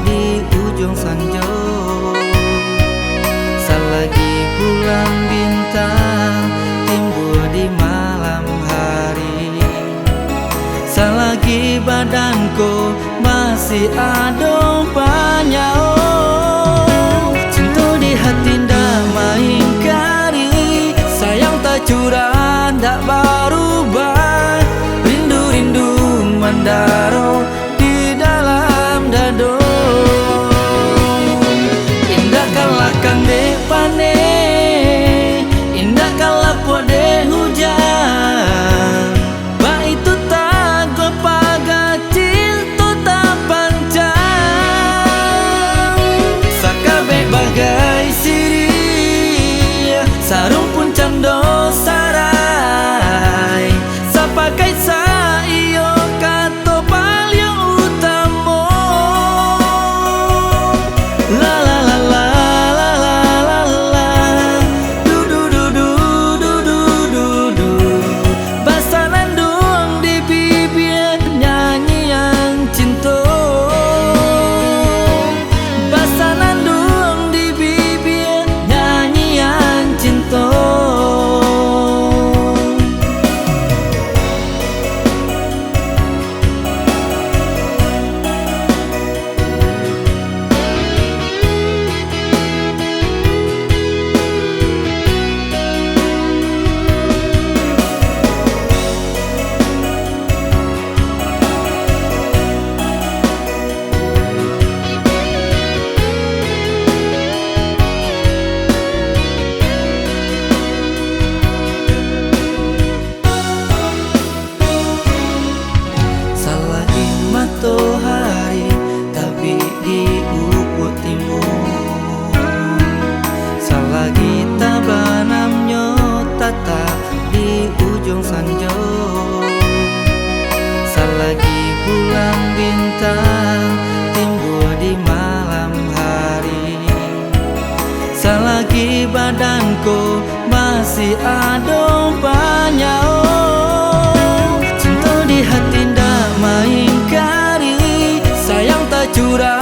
di ujung sanjo. Selagi bulan bintang timbul di malam hari, selagi badanku masih ada banyak cinta di hati ndak main kari, sayang tak curah ndak berubah, rindu-rindu mendaro di dalam dado. Indah kalah kang de pane, indah kalah po de hujan, ba itu tak gopaga cinta tak panjang. Sakabe bagai siri, sarung pun cando sarai, sapakai sa iyo kato palyo utamo. La la la la la la la la, du du du du du du du du, basanan doang di bibir nyanyian cinta, basanan doang di bibir nyanyian cinta. Matahari tapi di ufuk timur, selagi tabanamnya tatap di ujung sanjo, selagi bulan bintang timbul di malam hari, selagi badanku masih ada banyak cinta di hati ndak main kari, sayang tak curah